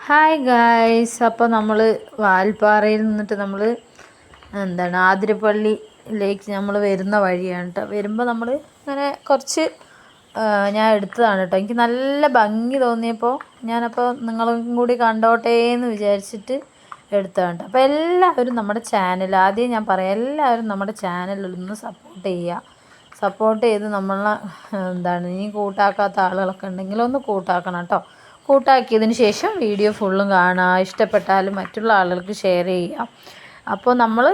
Hi guys, അപ്പോൾ നമ്മൾ വാൽപ്പാറയിൽ നിന്നിട്ട് നമ്മൾ ആതിരപ്പള്ളിയിലേക്ക് നമ്മൾ വരുന്ന വഴിയാണ് കേട്ടോ. വരുമ്പോൾ നമ്മൾ ഇങ്ങനെ കുറച്ച് ഞാൻ എടുത്തതാണ് കേട്ടോ. എനിക്ക് നല്ല ഭംഗി തോന്നിയപ്പോൾ ഞാനപ്പോൾ നിങ്ങളും കൂടി കണ്ടോട്ടേ എന്ന് വിചാരിച്ചിട്ട് എടുത്തതാണ്. അപ്പോൾ എല്ലാവരും നമ്മുടെ ചാനൽ, ആദ്യം ഞാൻ പറയാം, എല്ലാവരും നമ്മുടെ ചാനലൊന്ന് സപ്പോർട്ട് ചെയ്ത് നമ്മളെ ഇനി കൂട്ടാക്കാത്ത ആളുകളൊക്കെ ഉണ്ടെങ്കിൽ ഒന്ന് കൂട്ടാക്കണം കേട്ടോ. കൂട്ടാക്കിയതിന് ശേഷം വീഡിയോ ഫുള്ളും കാണുക, ഇഷ്ടപ്പെട്ടാൽ മറ്റുള്ള ആളുകൾക്ക് ഷെയർ ചെയ്യുക. അപ്പോൾ നമ്മൾ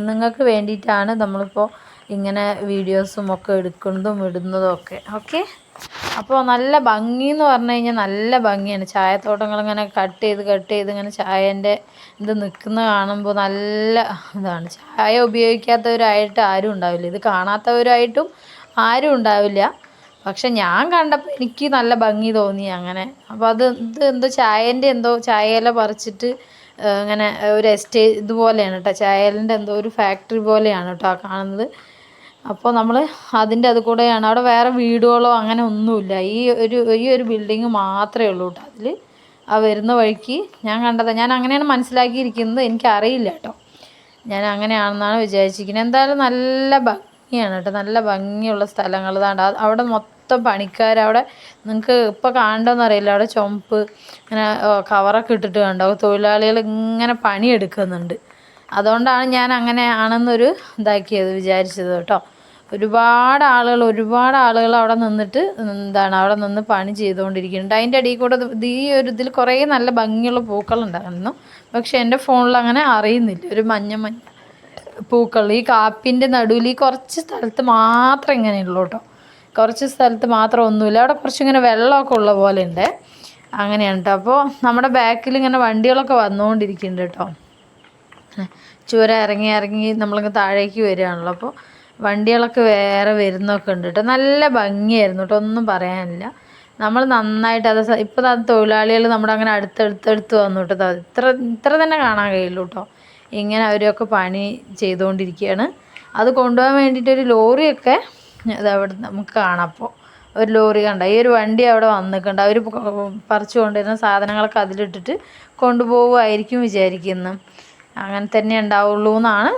നിങ്ങൾക്ക് വേണ്ടിയിട്ടാണ് നമ്മളിപ്പോൾ ഇങ്ങനെ വീഡിയോസും ഒക്കെ എടുക്കുന്നതും ഇടുന്നതും ഒക്കെ. ഓക്കെ, അപ്പോൾ നല്ല ഭംഗി എന്ന് പറഞ്ഞു കഴിഞ്ഞാൽ നല്ല ഭംഗിയാണ്. ചായത്തോട്ടങ്ങളിങ്ങനെ കട്ട് ചെയ്ത് ഇങ്ങനെ ചായേൻ്റെ ഇത് നിൽക്കുന്ന കാണുമ്പോൾ നല്ല ഇതാണ്. ചായ ഉപയോഗിക്കാത്തവരായിട്ട് ആരും ഉണ്ടാവില്ല, ഇത് കാണാത്തവരായിട്ടും ആരും ഉണ്ടാവില്ല. പക്ഷെ ഞാൻ കണ്ടപ്പോൾ എനിക്ക് നല്ല ഭംഗി തോന്നി അങ്ങനെ. അപ്പോൾ എന്തോ ചായേൻ്റെ ചായയില പറിച്ചിട്ട് ഇങ്ങനെ ഒരു ഇതുപോലെയാണ് കേട്ടോ. ചായലിൻ്റെ എന്തോ ഒരു ഫാക്ടറി പോലെയാണ് കേട്ടോ കാണുന്നത്. അപ്പോൾ നമ്മൾ അതിൻ്റെ അത് കൂടെയാണ്. അവിടെ വേറെ വീടുകളോ അങ്ങനെ ഒന്നുമില്ല. ഈ ഒരു ബിൽഡിങ് മാത്രമേ ഉള്ളൂ കേട്ടോ അതിൽ. ആ വരുന്ന വഴിക്ക് ഞാൻ കണ്ടതാണ്. ഞാൻ അങ്ങനെയാണ് മനസ്സിലാക്കിയിരിക്കുന്നത്, എനിക്കറിയില്ല കേട്ടോ. ഞാൻ അങ്ങനെയാണെന്നാണ് വിചാരിച്ചിരിക്കുന്നത്. എന്തായാലും നല്ല ഭംഗിയാണ് കേട്ടോ, നല്ല ഭംഗിയുള്ള സ്ഥലങ്ങൾ. അവിടെ മൊത്തം പണിക്കാരവിടെ, നിങ്ങൾക്ക് ഇപ്പോൾ കാണണ്ടോയെന്ന് അറിയില്ല, അവിടെ ചുമപ്പ് ഇങ്ങനെ കവറൊക്കെ ഇട്ടിട്ട് കണ്ടോ, തൊഴിലാളികൾ ഇങ്ങനെ പണിയെടുക്കുന്നുണ്ട്. അതുകൊണ്ടാണ് ഞാൻ അങ്ങനെയാണെന്നൊരു വിചാരിച്ചത് കേട്ടോ. ഒരുപാട് ആളുകൾ അവിടെ നിന്നിട്ട് അവിടെ നിന്ന് പണി ചെയ്തുകൊണ്ടിരിക്കുന്നുണ്ട്. അതിൻ്റെ ഇടയിൽ കൂടെ ഇതിൽ കുറേ നല്ല ഭംഗിയുള്ള പൂക്കളുണ്ടായിരുന്നു. പക്ഷെ എൻ്റെ ഫോണിൽ അങ്ങനെ അറിയുന്നില്ല. ഒരു മഞ്ഞ പൂക്കൾ ഈ കാപ്പിൻ്റെ നടുവിൽ കുറച്ച് സ്ഥലത്ത് മാത്രം ഇങ്ങനെയുള്ളൂ കേട്ടോ. കുറച്ച് സ്ഥലത്ത് മാത്രം ഒന്നുമില്ല. അവിടെ കുറച്ചിങ്ങനെ വെള്ളമൊക്കെ ഉള്ള പോലെ ഉണ്ട്. അങ്ങനെയാണ് കേട്ടോ. അപ്പോൾ നമ്മുടെ ബാക്കിൽ ഇങ്ങനെ വണ്ടികളൊക്കെ വന്നുകൊണ്ടിരിക്കുന്നുണ്ട് കേട്ടോ. ചുരം ഇറങ്ങി നമ്മളിങ്ങ് താഴേക്ക് വരികയാണല്ലോ. അപ്പോൾ വണ്ടികളൊക്കെ വേറെ വരുന്നൊക്കെ ഉണ്ട് കേട്ടോ. നല്ല ഭംഗിയായിരുന്നു കേട്ടോ, ഒന്നും പറയാനില്ല. നമ്മൾ നന്നായിട്ട് ഇപ്പോൾ തൊഴിലാളികൾ നമ്മുടെ അങ്ങനെ അടുത്തടുത്ത് വന്നു കേട്ടോ. ഇത്ര തന്നെ കാണാൻ കഴിയുള്ളൂ കേട്ടോ. ഇങ്ങനെ അവരൊക്കെ പണി ചെയ്തുകൊണ്ടിരിക്കുകയാണ്. അത് കൊണ്ടുപോകാൻ വേണ്ടിയിട്ടൊരു ലോറിയൊക്കെ അതവിടെ നമുക്ക് കാണാം. അപ്പോൾ ഒരു ലോറി കണ്ട, ഈ ഒരു വണ്ടി അവിടെ വന്നിട്ടുണ്ട്. അവർ പറിച്ചു കൊണ്ടുവരുന്ന സാധനങ്ങളൊക്കെ അതിലിട്ടിട്ട് കൊണ്ടുപോകുമായിരിക്കും വിചാരിക്കുന്നത്. അങ്ങനെ തന്നെ ഉണ്ടാവുള്ളൂ എന്നാണ്,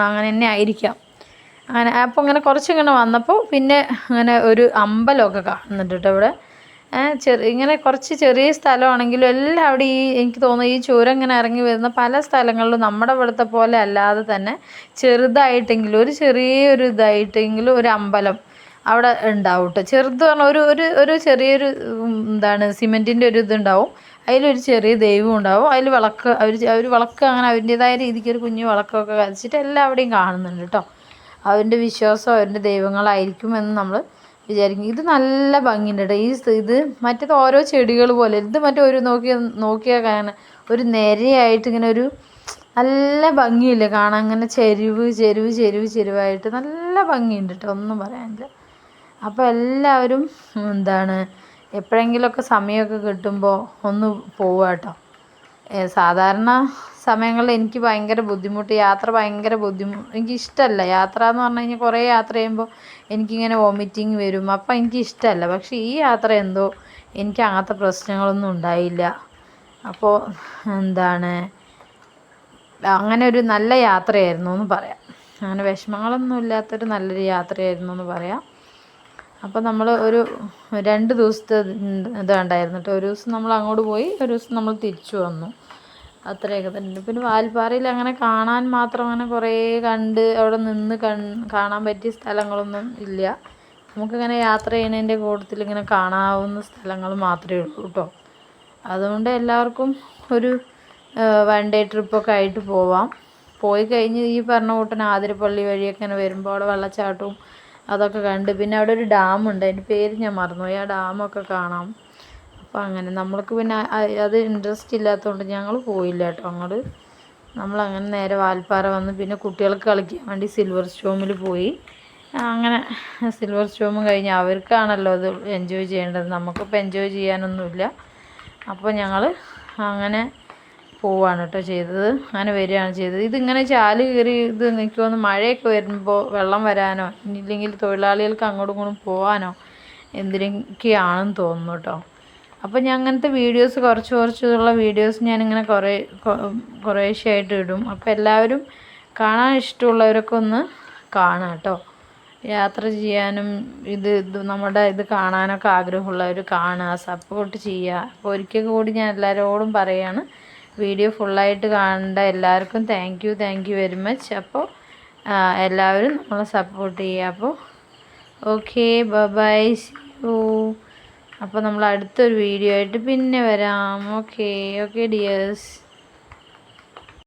അങ്ങനെ തന്നെ ആയിരിക്കാം. അങ്ങനെ അപ്പോൾ ഇങ്ങനെ കുറച്ചിങ്ങനെ വന്നപ്പോൾ പിന്നെ അങ്ങനെ ഒരു അമ്പലമൊക്കെ കാണുന്നുണ്ട് കേട്ടോ ഇവിടെ. ഇങ്ങനെ കുറച്ച് ചെറിയ സ്ഥലമാണെങ്കിലും എല്ലാം അവിടെ എനിക്ക് തോന്നുന്നു ഈ ചുരം ഇങ്ങനെ ഇറങ്ങി വരുന്ന പല സ്ഥലങ്ങളിലും നമ്മുടെ ഇവിടുത്തെ പോലെ അല്ലാതെ തന്നെ ചെറുതായിട്ടെങ്കിലും ഒരു ചെറിയൊരു ഇതായിട്ടെങ്കിലും ഒരു അമ്പലം അവിടെ ഉണ്ടാവും കേട്ടോ. ചെറുത് പറഞ്ഞാൽ ഒരു ചെറിയൊരു സിമെൻറ്റിൻ്റെ ഒരു ഇതുണ്ടാവും. അതിലൊരു ചെറിയ ദൈവം ഉണ്ടാവും. അതിൽ വിളക്ക് അവർ വിളക്ക് അങ്ങനെ അവരുടേതായ രീതിക്ക് ഒരു കുഞ്ഞു വിളക്കൊക്കെ വരച്ചിട്ട് എല്ലാവിടെയും കാണുന്നുണ്ട് കേട്ടോ. അവരുടെ വിശ്വാസം അവരുടെ ദൈവങ്ങളായിരിക്കും എന്ന് നമ്മൾ വിചാരിക്കും. ഇത് നല്ല ഭംഗിയുണ്ട് കേട്ടോ. ഇത് മറ്റേത് ഓരോ ചെടികൾ പോലെ, ഇത് മറ്റേ ഒരു നോക്കിയാൽ കാണാൻ ഒരു നിരയായിട്ട് ഇങ്ങനെ ഒരു നല്ല ഭംഗിയില്ലേ കാണാൻ. അങ്ങനെ ചെരുവായിട്ട് നല്ല ഭംഗിയുണ്ട് കേട്ടോ, ഒന്നും പറയാനില്ല. അപ്പോൾ എല്ലാവരും എപ്പോഴെങ്കിലുമൊക്കെ സമയമൊക്കെ കിട്ടുമ്പോൾ ഒന്ന് പോവുക കേട്ടോ. സാധാരണ സമയങ്ങളിൽ എനിക്ക് ഭയങ്കര ബുദ്ധിമുട്ട്, എനിക്കിഷ്ടമല്ല യാത്ര എന്ന് പറഞ്ഞു കഴിഞ്ഞാൽ. കുറേ യാത്ര ചെയ്യുമ്പോൾ എനിക്കിങ്ങനെ വോമിറ്റിങ് വരും, അപ്പം എനിക്കിഷ്ടമല്ല. പക്ഷേ ഈ യാത്ര എന്തോ എനിക്ക് അങ്ങനത്തെ പ്രശ്നങ്ങളൊന്നും ഉണ്ടായില്ല. അപ്പോൾ അങ്ങനെ ഒരു നല്ല യാത്രയായിരുന്നു എന്ന് പറയാം. അങ്ങനെ വിഷമങ്ങളൊന്നും ഇല്ലാത്തൊരു നല്ലൊരു യാത്രയായിരുന്നു എന്ന് പറയാം. അപ്പോൾ നമ്മൾ ഒരു 2 ദിവസത്തെ ഇതുണ്ടായിരുന്നു കേട്ടോ. ഒരു ദിവസം നമ്മൾ അങ്ങോട്ട് പോയി, ഒരു ദിവസം നമ്മൾ തിരിച്ചു വന്നു. അത്രയൊക്കെ തന്നെ. പിന്നെ വാൽപ്പാറയിൽ അങ്ങനെ കാണാൻ മാത്രം അങ്ങനെ കുറേ കണ്ട് അവിടെ നിന്ന് കാണാൻ പറ്റിയ സ്ഥലങ്ങളൊന്നും ഇല്ല. നമുക്കിങ്ങനെ യാത്ര ചെയ്യുന്നതിൻ്റെ കൂട്ടത്തിൽ ഇങ്ങനെ കാണാവുന്ന സ്ഥലങ്ങൾ മാത്രമേ ഉള്ളൂ കേട്ടോ. അതുകൊണ്ട് എല്ലാവർക്കും ഒരു 1 ഡേ ട്രിപ്പൊക്കെ ആയിട്ട് പോയി കഴിഞ്ഞ് ഈ പറഞ്ഞ കൂട്ടൻ ആതിരപ്പള്ളി വഴിയൊക്കെ ഇങ്ങനെ വരുമ്പോൾ അവിടെ വെള്ളച്ചാട്ടവും അതൊക്കെ കണ്ട്, പിന്നെ അവിടെ ഒരു ഡാമുണ്ട്, അതിൻ്റെ പേര് ഞാൻ മറന്നുപോയി. ആ ഡാമൊക്കെ കാണാം. അപ്പോൾ അങ്ങനെ നമ്മൾക്ക് പിന്നെ അത് ഇൻട്രസ്റ്റ് ഇല്ലാത്തതുകൊണ്ട് ഞങ്ങൾ പോയില്ല കേട്ടോ അങ്ങോട്ട്. നമ്മളങ്ങനെ നേരെ വാൽപ്പാറ വന്ന് പിന്നെ കുട്ടികൾക്ക് കളിക്കാൻ വേണ്ടി സിൽവർ സ്റ്റോമിൽ പോയി. അങ്ങനെ സിൽവർ സ്റ്റോമും കഴിഞ്ഞ് അവർക്കാണല്ലോ അത് എൻജോയ് ചെയ്യേണ്ടത്, നമുക്കിപ്പോൾ എൻജോയ് ചെയ്യാനൊന്നുമില്ല. അപ്പോൾ ഞങ്ങൾ അങ്ങനെ പോവുകയാണ് കേട്ടോ ചെയ്തത്, അങ്ങനെ വരികയാണ് ചെയ്തത്. ഇതിങ്ങനെ ചാല് കയറി എനിക്ക് തോന്നുന്നു മഴയൊക്കെ വരുമ്പോൾ വെള്ളം വരാനോ ഇല്ലെങ്കിൽ തൊഴിലാളികൾക്ക് അങ്ങോട്ടും ഇങ്ങോട്ടും പോകാനോ എന്തിനൊക്കെയാണെന്ന് തോന്നുന്നു കേട്ടോ. അപ്പോൾ ഞാൻ അങ്ങനത്തെ വീഡിയോസ് കുറച്ചുള്ള വീഡിയോസ് ഞാനിങ്ങനെ കുറേശ്ശെയായിട്ട് ഇടും. അപ്പോൾ എല്ലാവരും കാണാൻ ഇഷ്ടമുള്ളവരൊക്കെ ഒന്ന് കാണാം കേട്ടോ. യാത്ര ചെയ്യാനും ഇത് നമ്മുടെ ഇത് കാണാനൊക്കെ ആഗ്രഹമുള്ളവർ കാണുക, സപ്പോർട്ട് ചെയ്യുക. അപ്പോൾ ഒരിക്കൽ കൂടി ഞാൻ എല്ലാവരോടും പറയുകയാണ്, വീഡിയോ ഫുള്ളായിട്ട് കാണേണ്ട എല്ലാവർക്കും താങ്ക് യു വെരി മച്ച്. അപ്പോൾ എല്ലാവരും നമ്മളെ സപ്പോർട്ട് ചെയ്യുക. അപ്പോൾ ഓക്കെ, ബൈ, സീ യു. അപ്പോൾ നമ്മൾ അടുത്തൊരു വീഡിയോ ആയിട്ട് പിന്നെ വരാം. Okay dears.